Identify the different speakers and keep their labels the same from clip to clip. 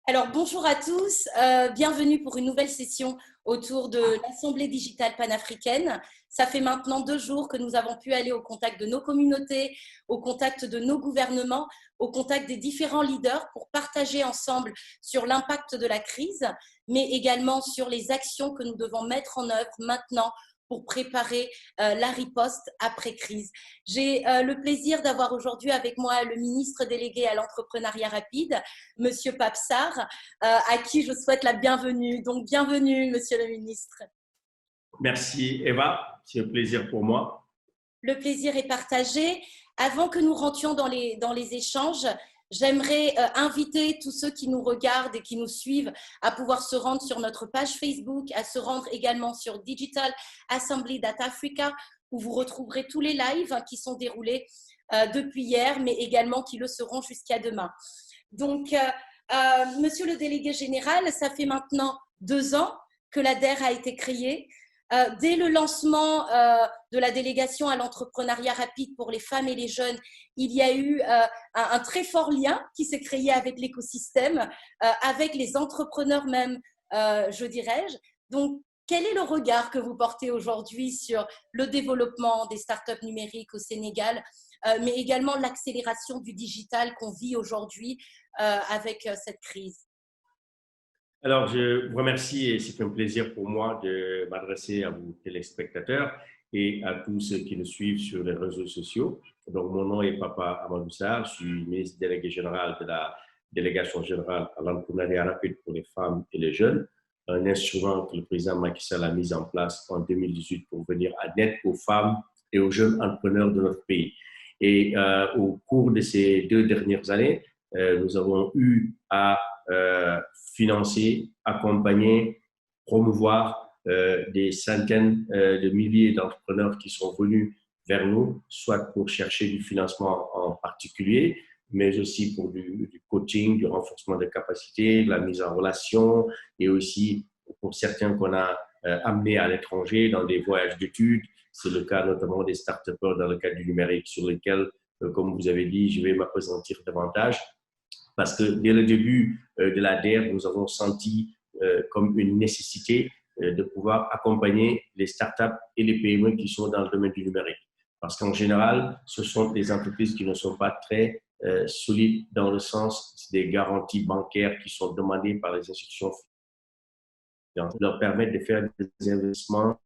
Speaker 1: Alors, bonjour à tous, bienvenue pour une nouvelle session autour de l'Assemblée digitale panafricaine. Ça fait maintenant 2 jours que nous avons pu aller au contact de nos communautés, au contact de nos gouvernements, au contact des différents leaders pour partager ensemble sur l'impact de la crise, mais également sur les actions que nous devons mettre en œuvre maintenant pour préparer la riposte après-crise. J'ai le plaisir d'avoir aujourd'hui avec moi le ministre délégué à l'entrepreneuriat rapide, Monsieur Pape Sarr, à qui je souhaite la bienvenue. Donc, bienvenue, Monsieur le ministre.
Speaker 2: Merci, Eva. C'est un plaisir pour moi.
Speaker 1: Le plaisir est partagé. Avant que nous rentrions dans les échanges, j'aimerais inviter tous ceux qui nous regardent et qui nous suivent à pouvoir se rendre sur notre page Facebook, à se rendre également sur Digital Assembly Data Africa, où vous retrouverez tous les lives qui sont déroulés depuis hier, mais également qui le seront jusqu'à demain. Donc, Monsieur le délégué général, ça fait maintenant 2 ans que l'ADER a été créée. Dès le lancement de la délégation à l'entrepreneuriat rapide pour les femmes et les jeunes, il y a eu un très fort lien qui s'est créé avec l'écosystème, avec les entrepreneurs même, je dirais-je. Donc, quel est le regard que vous portez aujourd'hui sur le développement des startups numériques au Sénégal, mais également l'accélération du digital qu'on vit aujourd'hui avec cette crise?
Speaker 2: Alors, je vous remercie et c'est un plaisir pour moi de m'adresser à vous téléspectateurs et à tous ceux qui nous suivent sur les réseaux sociaux. Donc, mon nom est Papa Amadou Sarr, je suis ministre délégué général de la délégation générale à l'entrepreneuriat rapide pour les femmes et les jeunes, un instrument que le président Macky Sall a mis en place en 2018 pour venir à l'aide aux femmes et aux jeunes entrepreneurs de notre pays. Et au cours de ces 2 dernières années, nous avons eu à financer, accompagner, promouvoir des centaines de milliers d'entrepreneurs qui sont venus vers nous, soit pour chercher du financement en particulier, mais aussi pour du coaching, du renforcement des capacités, de la mise en relation et aussi pour certains qu'on a amenés à l'étranger dans des voyages d'études. C'est le cas notamment des start-upers dans le cadre du numérique sur lesquels, comme vous avez dit, je vais m'appesantir davantage. Parce que dès le début de la DER, nous avons senti comme une nécessité de pouvoir accompagner les startups et les PME qui sont dans le domaine du numérique. Parce qu'en général, ce sont des entreprises qui ne sont pas très solides dans le sens des garanties bancaires qui sont demandées par les institutions financières, leur permettent de faire des investissements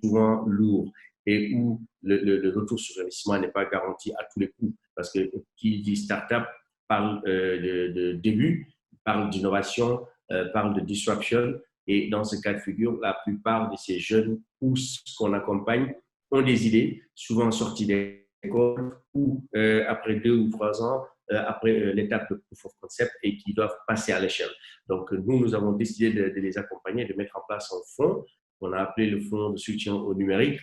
Speaker 2: souvent lourds et où le retour sur investissement n'est pas garanti à tous les coups. Parce que qui dit startup parle de début, parle d'innovation, parle de disruption. Et dans ce cas de figure, la plupart de ces jeunes pousses qu'on accompagne ont des idées, souvent sorties d'école ou après 2 ou 3 ans, après l'étape de proof of concept et qui doivent passer à l'échelle. Donc, nous avons décidé de les accompagner, de mettre en place un fonds qu'on a appelé le fonds de soutien au numérique,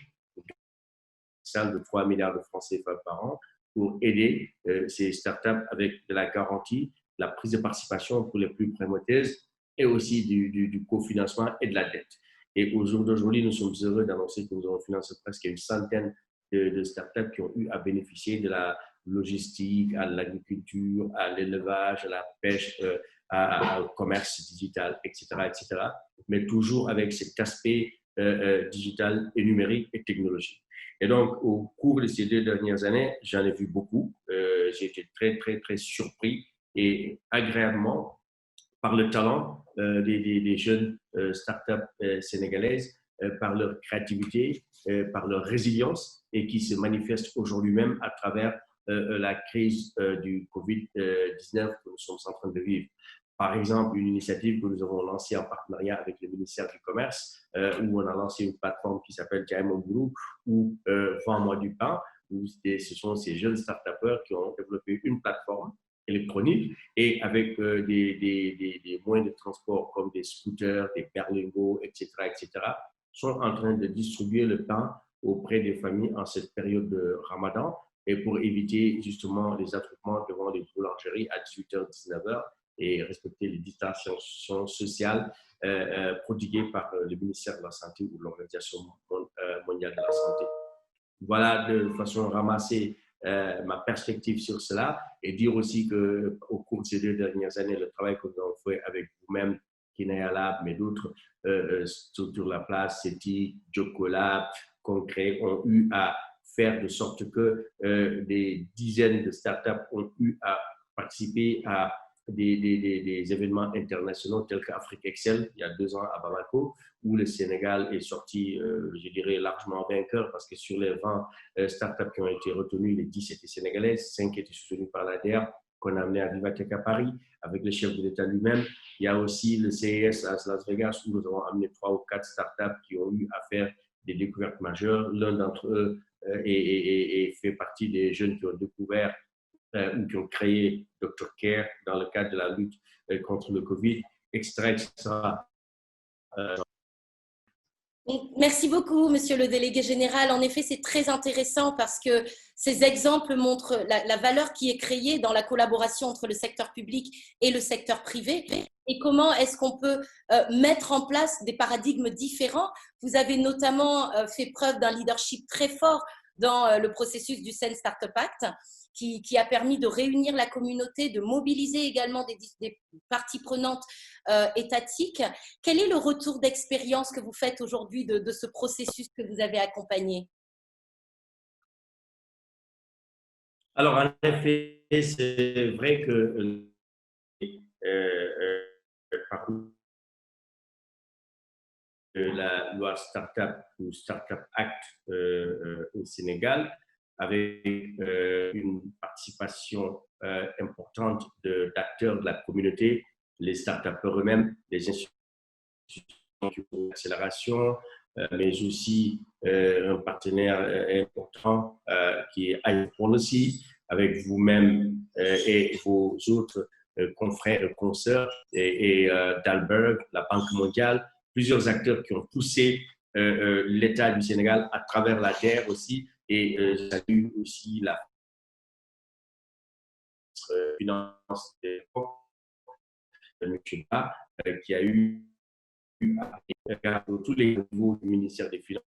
Speaker 2: de 3 milliards de francs CFA par an, pour aider ces startups avec de la garantie, la prise de participation pour les plus prémoteuses et aussi du cofinancement et de la dette. Et au jour d'aujourd'hui, nous sommes heureux d'annoncer que nous avons financé presque une centaine de startups qui ont eu à bénéficier de la logistique, à l'agriculture, à l'élevage, à la pêche, au commerce digital, etc., etc. Mais toujours avec cet aspect digital et numérique et technologique. Et donc, au cours de ces 2 dernières années, j'en ai vu beaucoup. J'ai été très, très, très surpris et agréablement par le talent des jeunes startups sénégalaises, par leur créativité, par leur résilience et qui se manifeste aujourd'hui même à travers la crise du Covid-19 que nous sommes en train de vivre. Par exemple, une initiative que nous avons lancée en partenariat avec le ministère du Commerce, où on a lancé une plateforme qui s'appelle Kaimoguru, ou Vends-moi du pain, où ce sont ces jeunes start-upers qui ont développé une plateforme électronique et avec des moyens de transport comme des scooters, des berlingots, etc., etc., sont en train de distribuer le pain auprès des familles en cette période de Ramadan et pour éviter justement les attroupements devant les boulangeries à 18h, 19h et respecter les distanciations sociales prodiguées par le ministère de la Santé ou l'Organisation mondiale de la Santé. Voilà de façon ramassée ma perspective sur cela et dire aussi qu'au cours de ces 2 dernières années, le travail que nous avons fait avec vous-même, Kinea Lab, mais d'autres structures La Place, CETI, Jocolab, Concret, ont eu à faire de sorte que des dizaines de startups ont eu à participer à des événements internationaux tels qu'Afrique Excel, il y a 2 ans à Bamako, où le Sénégal est sorti, je dirais, largement vainqueur parce que sur les 20 startups qui ont été retenues, les 10 étaient sénégalaises, 5 étaient soutenues par l'ADER, qu'on a amené à Vivatech à Paris avec le chef de l'État lui-même. Il y a aussi le CES à Las Vegas où nous avons amené 3 ou 4 startups qui ont eu à faire des découvertes majeures. L'un d'entre eux fait partie des jeunes qui ont découvert ou qui ont créé Dr. Care dans le cadre de la lutte contre le Covid, etc. etc.
Speaker 1: Merci beaucoup, Monsieur le délégué général. En effet, c'est très intéressant parce que ces exemples montrent la valeur qui est créée dans la collaboration entre le secteur public et le secteur privé et comment est-ce qu'on peut mettre en place des paradigmes différents. Vous avez notamment fait preuve d'un leadership très fort dans le processus du Sen Startup Act qui a permis de réunir la communauté, de mobiliser également des parties prenantes étatiques. Quel est le retour d'expérience que vous faites aujourd'hui de ce processus que vous avez accompagné?
Speaker 2: Alors, en effet, c'est vrai que la loi Startup ou Startup Act au Sénégal, avec une participation importante d'acteurs de la communauté, les startupeurs eux-mêmes, les institutions d'accélération, mais aussi un partenaire important qui est iPolicy, avec vous-même et vos autres confrères et consoeurs, et Dalberg, la Banque mondiale, plusieurs acteurs qui ont poussé l'État du Sénégal à travers la terre aussi, et salue aussi la finance de M. Ba, qui a eu à tous les niveaux du ministère des Finances,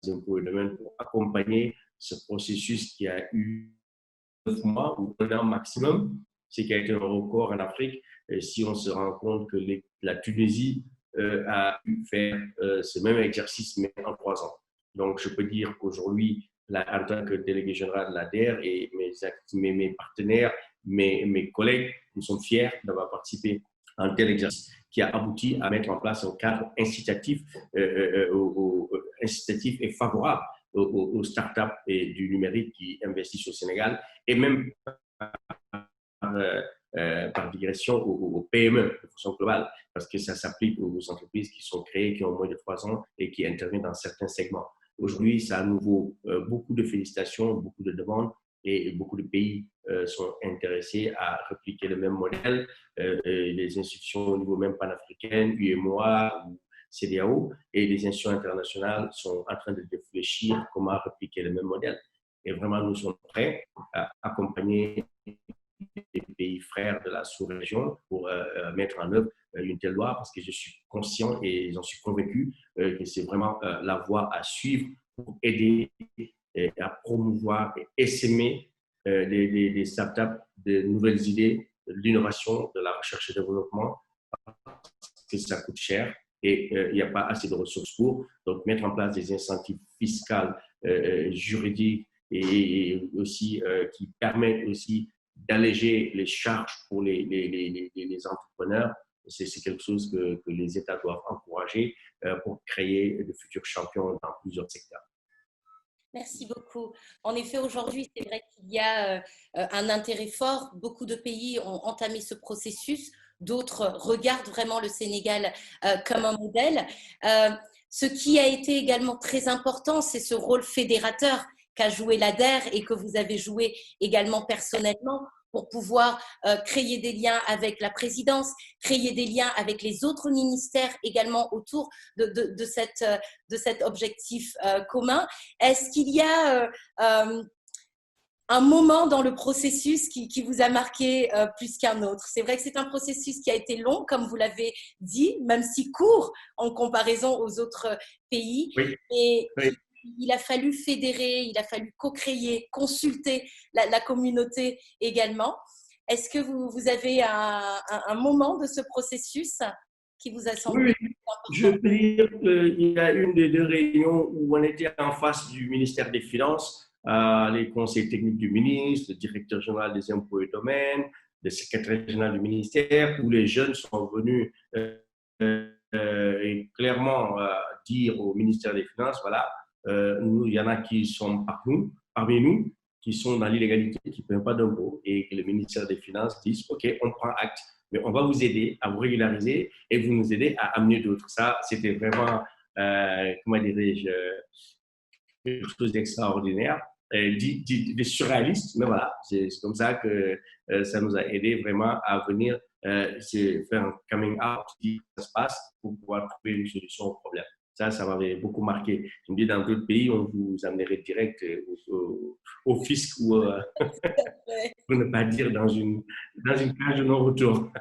Speaker 2: des impôts et domaines pour accompagner ce processus qui a eu 9 mois ou 1 an maximum, ce qui a été un record en Afrique. Et si on se rend compte que la Tunisie a pu faire ce même exercice, mais en 3 ans. Donc, je peux dire qu'aujourd'hui, en tant que délégué général de l'ADER et mes partenaires, mes collègues, nous sommes fiers d'avoir participé à un tel exercice qui a abouti à mettre en place un cadre incitatif, incitatif et favorable aux startups et du numérique qui investissent au Sénégal et même par digression aux PME de façon globale, parce que ça s'applique aux entreprises qui sont créées, qui ont moins de 3 ans et qui interviennent dans certains segments. Aujourd'hui, ça a à nouveau beaucoup de félicitations, beaucoup de demandes et beaucoup de pays sont intéressés à répliquer le même modèle. Les institutions au niveau même panafricain, UEMOA, CEDEAO et les institutions internationales sont en train de réfléchir comment répliquer le même modèle. Et vraiment, nous sommes prêts à accompagner les pays frères de la sous-région pour mettre en œuvre une telle loi parce que je suis conscient et j'en suis convaincu que c'est vraiment la voie à suivre pour aider à promouvoir et essaimer des startups, de nouvelles idées, de l'innovation, de la recherche et développement parce que ça coûte cher et il n'y a pas assez de ressources pour. Donc, mettre en place des incentives fiscaux, juridiques et aussi qui permettent aussi d'alléger les charges pour les entrepreneurs, c'est quelque chose que les États doivent encourager pour créer de futurs champions dans plusieurs secteurs.
Speaker 1: Merci beaucoup. En effet, aujourd'hui, c'est vrai qu'il y a un intérêt fort. Beaucoup de pays ont entamé ce processus. D'autres regardent vraiment le Sénégal comme un modèle. Ce qui a été également très important, c'est ce rôle fédérateur qu'a joué l'ADER et que vous avez joué également personnellement pour pouvoir créer des liens avec la présidence, créer des liens avec les autres ministères également autour de cet objectif commun. Est-ce qu'il y a un moment dans le processus qui vous a marqué plus qu'un autre? C'est vrai que c'est un processus qui a été long, comme vous l'avez dit, même si court en comparaison aux autres pays.
Speaker 2: Oui.
Speaker 1: Et
Speaker 2: Oui.
Speaker 1: il a fallu fédérer, il a fallu co-créer, consulter la communauté également. Est-ce que vous avez un moment de ce processus qui vous a semblé
Speaker 2: Oui, je
Speaker 1: important?
Speaker 2: peux dire qu'il y a une des deux réunions où on était en face du ministère des Finances, les conseils techniques du ministre, le directeur général des impôts et domaines, le secrétaire général du ministère, où les jeunes sont venus et clairement dire au ministère des Finances, voilà, nous, il y en a qui sont parmi nous, qui sont dans l'illégalité, qui ne payent pas d'impôts, et que le ministère des Finances dise, OK, on prend acte, mais on va vous aider à vous régulariser et vous nous aider à amener d'autres. Ça, c'était vraiment, comment dirais-je, quelque chose d'extraordinaire, de surréaliste, mais voilà, c'est comme ça que ça nous a aidé vraiment à venir faire un coming out, dire ce qui se passe pour pouvoir trouver une solution au problème. Ça m'avait beaucoup marqué. Je me dis, dans d'autres pays, on vous amènerait direct au fisc ou, pour ne pas dire, dans une cage de non-retour.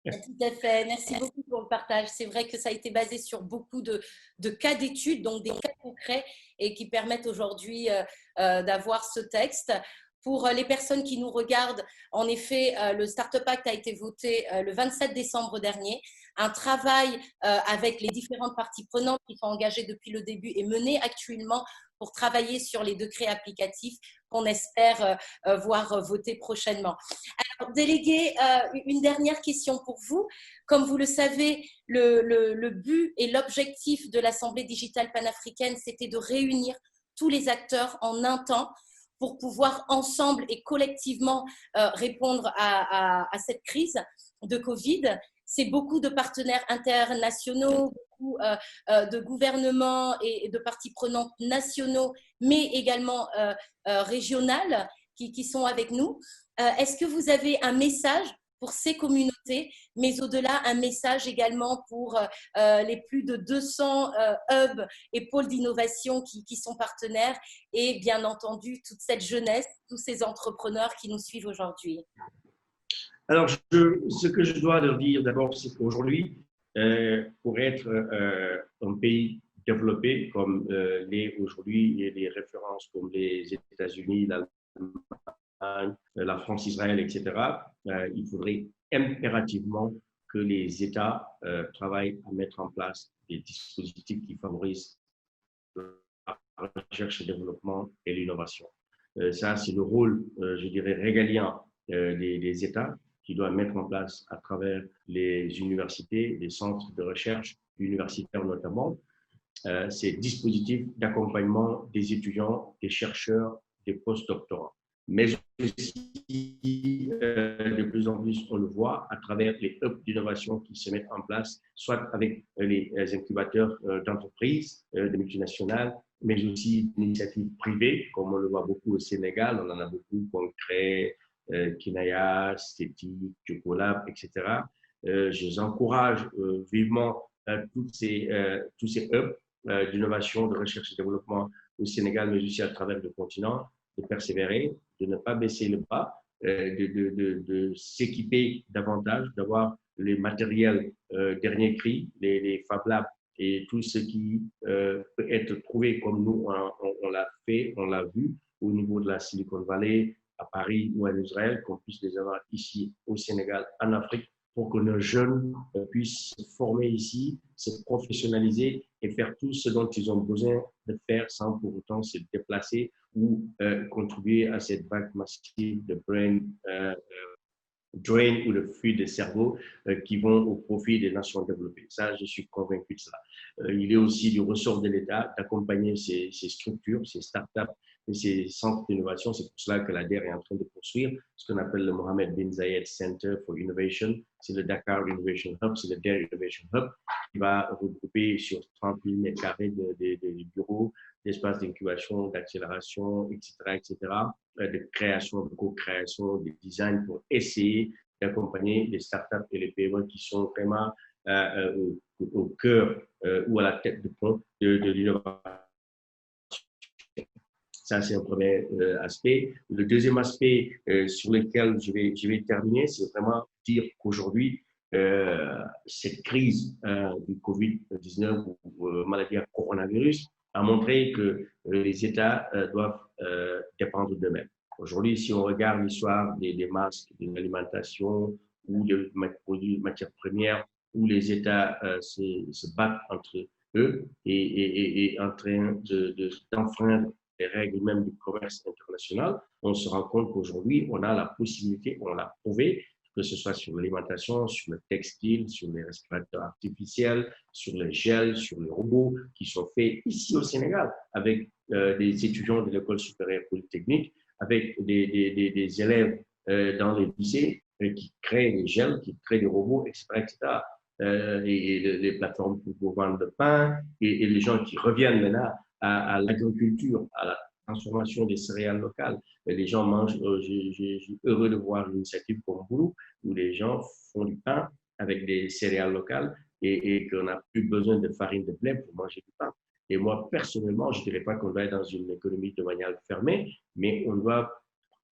Speaker 1: Tout à fait. Merci beaucoup pour le partage. C'est vrai que ça a été basé sur beaucoup de cas d'études, donc des cas concrets et qui permettent aujourd'hui d'avoir ce texte. Pour les personnes qui nous regardent, en effet, le Startup Act a été voté le 27 décembre dernier. Un travail avec les différentes parties prenantes qui sont engagées depuis le début est mené actuellement pour travailler sur les décrets applicatifs qu'on espère voir voter prochainement. Alors, délégué, une dernière question pour vous. Comme vous le savez, le but et l'objectif de l'Assemblée digitale panafricaine, c'était de réunir tous les acteurs en un temps pour pouvoir ensemble et collectivement répondre à cette crise de Covid. C'est beaucoup de partenaires internationaux, beaucoup de gouvernements et de parties prenantes nationaux, mais également régionales qui sont avec nous. Est-ce que vous avez un message pour ces communautés, mais au-delà, un message également pour les plus de 200 hubs et pôles d'innovation qui sont partenaires et bien entendu toute cette jeunesse, tous ces entrepreneurs qui nous suivent aujourd'hui?
Speaker 2: Alors, ce que je dois leur dire d'abord, c'est qu'aujourd'hui, pour être un pays développé comme l'est aujourd'hui, il y a des références comme les États-Unis, la France, Israël, etc., il faudrait impérativement que les États travaillent à mettre en place des dispositifs qui favorisent la recherche et le développement et l'innovation. Ça, c'est le rôle, je dirais, régalien des États qui doivent mettre en place à travers les universités, les centres de recherche universitaires notamment, ces dispositifs d'accompagnement des étudiants, des chercheurs, des postdoctorants. Mais aussi, de plus en plus, on le voit à travers les hubs d'innovation qui se mettent en place, soit avec les incubateurs d'entreprises, de multinationales, mais aussi d'initiatives privées, comme on le voit beaucoup au Sénégal, on en a beaucoup, Concret, Kinaya, Stétique, Chocolab, etc. Je les encourage vivement tous ces hubs d'innovation, de recherche et développement au Sénégal, mais aussi à travers le continent, de persévérer, de ne pas baisser le pas, de s'équiper davantage, d'avoir les matériels dernier cri, les Fab Labs et tout ce qui peut être trouvé comme nous, on l'a fait, on l'a vu au niveau de la Silicon Valley, à Paris ou en Israël, qu'on puisse les avoir ici au Sénégal, en Afrique, pour que nos jeunes puissent se former ici, se professionnaliser et faire tout ce dont ils ont besoin de faire sans pour autant se déplacer ou contribuer à cette vague massive de brain drain ou le flux des cerveaux qui vont au profit des nations développées. Ça, je suis convaincu de ça. Il est aussi du ressort de l'État d'accompagner ces structures, ces startups et ces centres d'innovation. C'est pour cela que l'ADER est en train de poursuivre ce qu'on appelle le Mohamed bin Zayed Center for Innovation. C'est le Dakar Innovation Hub, c'est le DER Innovation Hub qui va regrouper sur 30 000 m² de bureaux, d'espaces d'incubation, d'accélération, etc., de création, de co-création, de design pour essayer d'accompagner les startups et les PME qui sont vraiment au cœur ou à la tête de pont de l'innovation. Ça, c'est un premier aspect. Le deuxième aspect sur lequel je vais terminer, c'est vraiment dire qu'aujourd'hui, cette crise du Covid-19 ou maladie à coronavirus a montré que les États doivent dépendre d'eux-mêmes. Aujourd'hui, si on regarde l'histoire des masques, de l'alimentation ou des produits, matières premières, où les États se battent entre eux et en train d'enfreindre les règles même du commerce international, on se rend compte qu'aujourd'hui, on a la possibilité, on l'a prouvé, que ce soit sur l'alimentation, sur le textile, sur les respirateurs artificiels, sur les gels, sur les robots, qui sont faits ici au Sénégal avec des étudiants de l'école supérieure polytechnique, avec des élèves dans les lycées qui créent des gels, qui créent des robots, etc. etc. Et les plateformes pour vendre le pain, et les gens qui reviennent maintenant à l'agriculture, à la transformation des céréales locales. Et les gens mangent, je suis heureux de voir l'initiative comme vous, où les gens font du pain avec des céréales locales et qu'on n'a plus besoin de farine de blé pour manger du pain. Et moi, personnellement, je ne dirais pas qu'on doit être dans une économie de manière fermée, mais on doit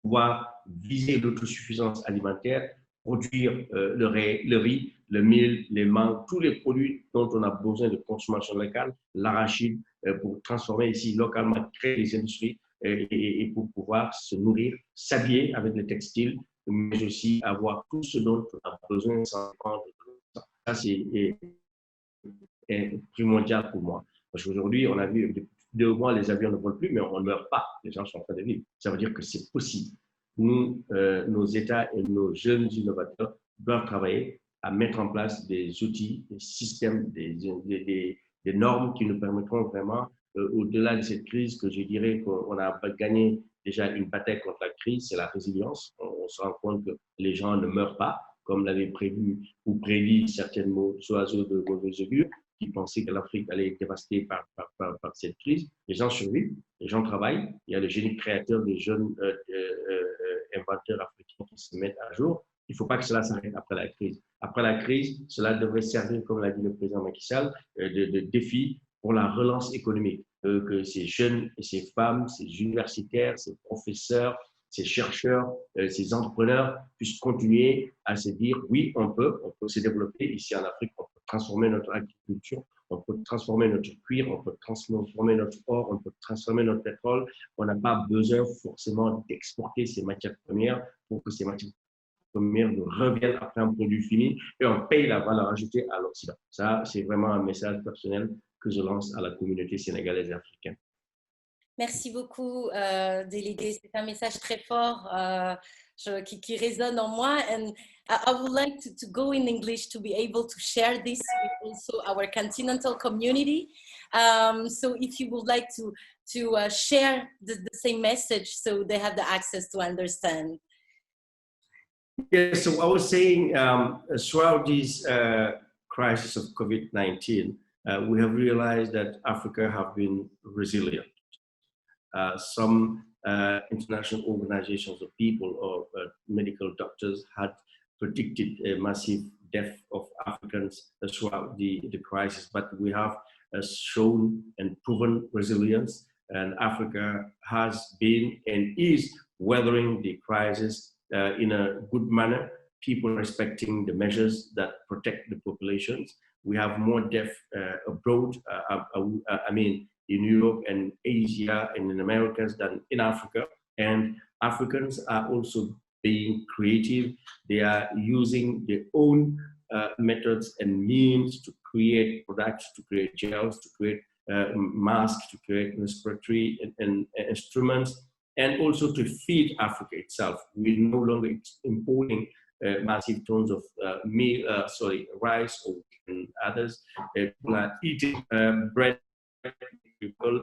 Speaker 2: pouvoir viser l'autosuffisance alimentaire, produire le riz, le mil, les mangues, tous les produits dont on a besoin de consommation locale, l'arachide, pour transformer ici localement, créer des industries et pour pouvoir se nourrir, s'habiller avec le textile, mais aussi avoir tout ce dont on a besoin sans prendre. Ça, c'est primordial pour moi. Parce qu'aujourd'hui, on a vu, depuis 2 mois, les avions ne volent plus, mais on ne meurt pas. Les gens sont en train de vivre. Ça veut dire que c'est possible. Nous, nos États et nos jeunes innovateurs doivent travailler à mettre en place des outils, des systèmes, des normes qui nous permettront vraiment, au-delà de cette crise, que je dirais qu'on a gagné déjà une bataille contre la crise, c'est la résilience. On se rend compte que les gens ne meurent pas, comme l'avaient prévu ou prédit certains oiseaux de mauvais augure, qui pensaient que l'Afrique allait être dévastée par cette crise. Les gens survivent, les gens travaillent. Il y a le génie créateur des jeunes inventeurs africains qui se mettent à jour. Il ne faut pas que cela s'arrête après la crise. Après la crise, cela devrait servir, comme l'a dit le président Macky Sall, de défi pour la relance économique. Que ces jeunes et ces femmes, ces universitaires, ces professeurs, ces chercheurs, ces entrepreneurs puissent continuer à se dire oui, on peut se développer ici en Afrique, on peut transformer notre agriculture, on peut transformer notre cuir, on peut transformer notre or, on peut transformer notre pétrole. On n'a pas besoin forcément d'exporter ces matières premières pour que ces matières premières nous reviennent après un produit fini et on paye la valeur ajoutée à l'Occident. Ça, c'est vraiment un message personnel que je lance à la communauté sénégalaise et africaine.
Speaker 1: Merci beaucoup, délégué. C'est un message très fort qui résonne en moi. And I would like to go in English to be able to share this with also our continental community. So if you would like to share the same message so they have the access to understand.
Speaker 2: Yes, so I was saying throughout this crisis of COVID-19, we have realized that Africa have been resilient. Some international organizations of people or medical doctors had predicted a massive death of Africans throughout the crisis, but we have shown and proven resilience, and Africa has been and is weathering the crisis in a good manner, people respecting the measures that protect the populations. We have more deaths abroad, I mean, in Europe and Asia and in Americas than in Africa. And Africans are also being creative. They are using their own methods and means to create products, to create gels, to create masks, to create respiratory and instruments, and also to feed Africa itself. We're no longer importing massive tons of rice or others. People are eating bread, people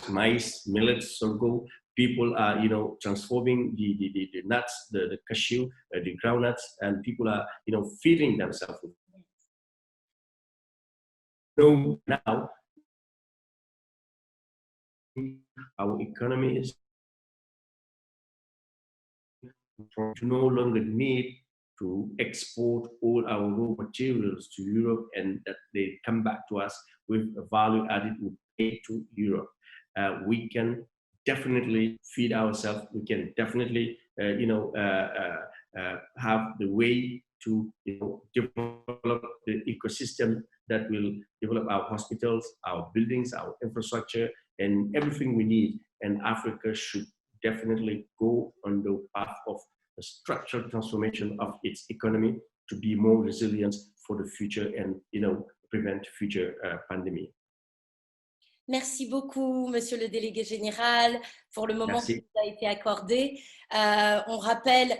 Speaker 2: maize, millet, sorghum. People are, transforming the nuts, the cashew, the groundnuts, and people are, feeding themselves. So now, our economy is to no longer need to export all our raw materials to Europe and that they come back to us with a value added we pay to Europe. We can definitely feed ourselves. We can definitely, have the way to develop the ecosystem that will develop our hospitals, our buildings, our infrastructure, and everything we need. And Africa should definitely go on the path of a structural transformation of its economy to be more resilient for the future and, prevent future pandemic.
Speaker 1: Merci beaucoup, Monsieur le Délégué Général, pour le moment qui nous a été accordé. On rappelle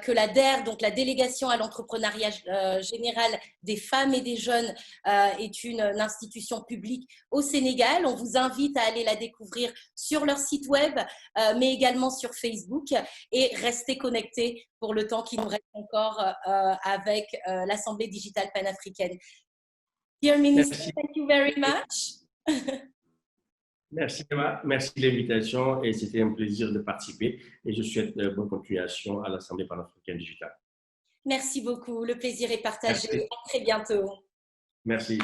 Speaker 1: que la DER, donc la Délégation à l'entrepreneuriat général des femmes et des jeunes, est une institution publique au Sénégal. On vous invite à aller la découvrir sur leur site web, mais également sur Facebook, et rester connectés pour le temps qui nous reste encore avec l'Assemblée digitale panafricaine. Dear Minister, thank you very much.
Speaker 2: Merci Emma, merci de l'invitation et c'était un plaisir de participer et je souhaite bonne continuation à l'Assemblée panafricaine digitale.
Speaker 1: Merci beaucoup, le plaisir est partagé.
Speaker 2: Merci.
Speaker 1: À très bientôt.
Speaker 2: Merci.